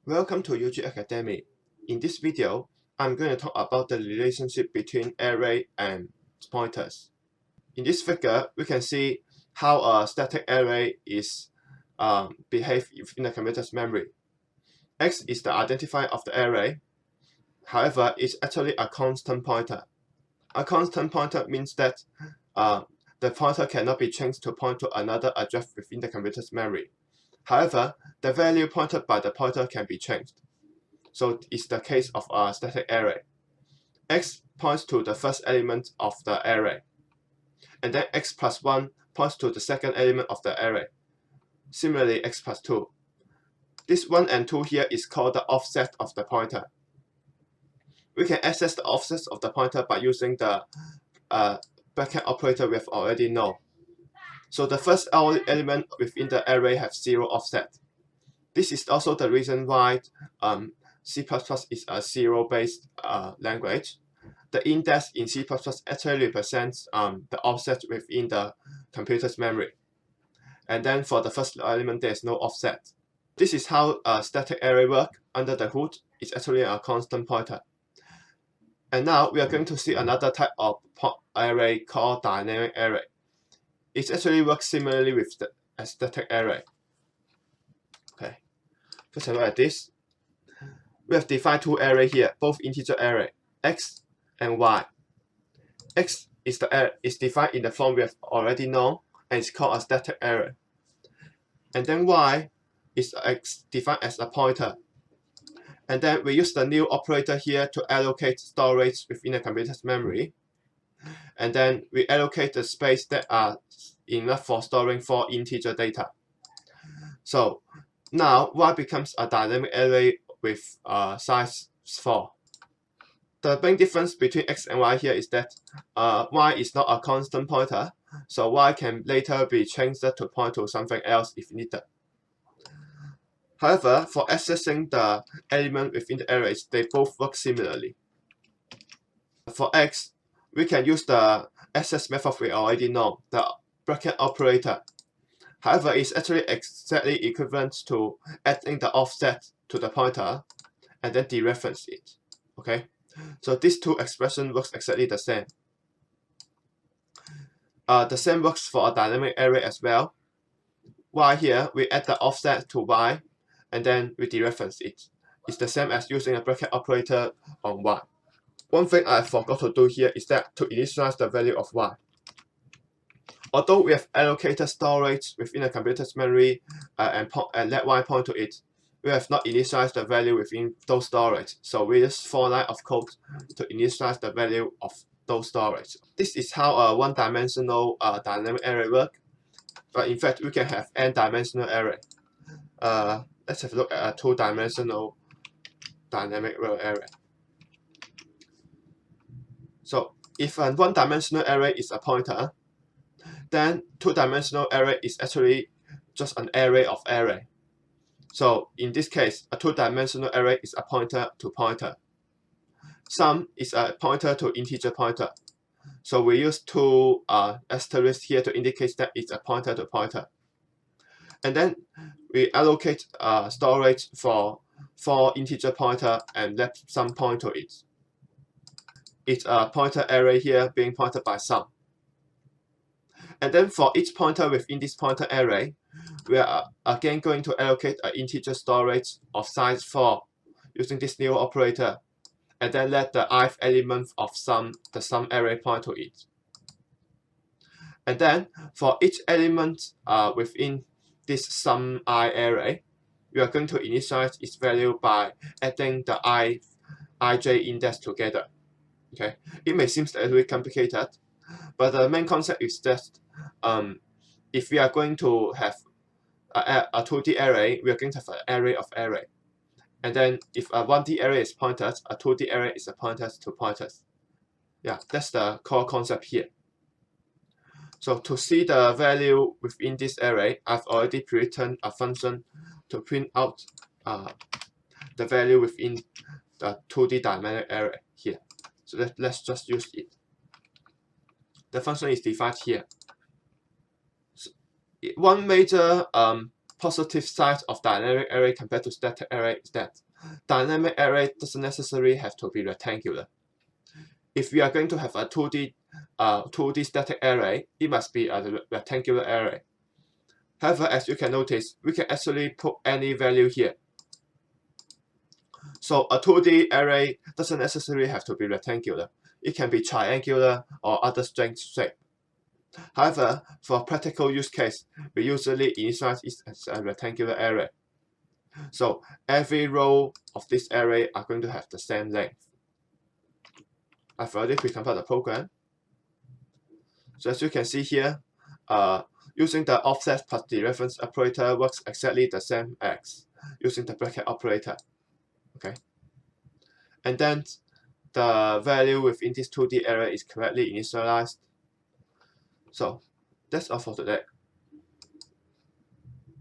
Welcome to UG Academy. In this video, I'm going to talk about the relationship between array and pointers. In this figure, we can see how a static array is behave in the computer's memory. X is the identifier of the array. However, it's actually a constant pointer. A constant pointer means that the pointer cannot be changed to point to another address within the computer's memory. However, the value pointed by the pointer can be changed. So it's the case of a static array. X points to the first element of the array, and then x plus 1 points to the second element of the array. Similarly, x plus 2. This 1 and 2 here is called the offset of the pointer. We can access the offsets of the pointer by using the bracket operator we have already known. So the first element within the array has 0 offset. This is also the reason why C++ is a zero-based language. The index in C++ actually represents the offset within the computer's memory. And then for the first element, there is no offset. This is how a static array works under the hood. It's actually a constant pointer. And now we are going to see another type of array called dynamic array. It actually works similarly with a static array. Okay, let's have a look at this. We have defined two arrays here, both integer array, x and y. X is defined in the form we have already known, and it's called a static array. And then y is defined as a pointer. And then we use the new operator here to allocate storage within the computer's memory. And then we allocate the space that are enough for storing 4 integer data. So now y becomes a dynamic array with size 4. The main difference between x and y here is that y is not a constant pointer, so y can later be changed to point to something else if needed. However, for accessing the element within the arrays, they both work similarly. For x, we can use the access method we already know, the bracket operator. However, it's actually exactly equivalent to adding the offset to the pointer and then dereference it. Okay, so these two expressions works exactly the same. The same works for a dynamic array as well. Y here, we add the offset to y and then we dereference it. It's the same as using a bracket operator on y. One thing I forgot to do here is that to initialize the value of y. Although we have allocated storage within the computer's memory and let y point to it, we have not initialized the value within those storage. So we use 4 lines of code to initialize the value of those storage. This is how a one-dimensional dynamic array works. But in fact, we can have n-dimensional array. Let's have a look at a 2-dimensional dynamic array. So if a one-dimensional array is a pointer, then 2-dimensional array is actually just an array of array. So in this case, a 2-dimensional array is a pointer to pointer. Sum is a pointer to integer pointer. So we use 2 asterisks here to indicate that it's a pointer to pointer. And then we allocate storage for 4 integer pointer and let sum point to it. It's a pointer array here being pointed by sum. And then for each pointer within this pointer array, we are again going to allocate an integer storage of size 4 using this new operator, and then let the ith element of the sum array point to it. And then for each element within this sum I array, we are going to initialize its value by adding the ij index together. Okay, it may seem a little bit complicated, but the main concept is that if we are going to have a 2D array, we are going to have an array of array. And then if a 1D array is pointed, a 2D array is a pointers to pointers. Yeah, that's the core concept here. So to see the value within this array, I've already pre-written a function to print out the value within the 2D dynamic array here. So let's just use it. The function is defined here. So one major positive side of dynamic array compared to static array is that dynamic array doesn't necessarily have to be rectangular. If we are going to have a 2D static array, it must be a rectangular array. However, as you can notice, we can actually put any value here. So a 2D array doesn't necessarily have to be rectangular. It can be triangular or other strange shape. However, for a practical use case, we usually initialize it as a rectangular array. So every row of this array are going to have the same length. I've already pre-compiled the program. So as you can see here, using the offset plus the reference operator works exactly the same as using the bracket operator. Okay. And then the value within this 2D array is correctly initialized. So that's all for today.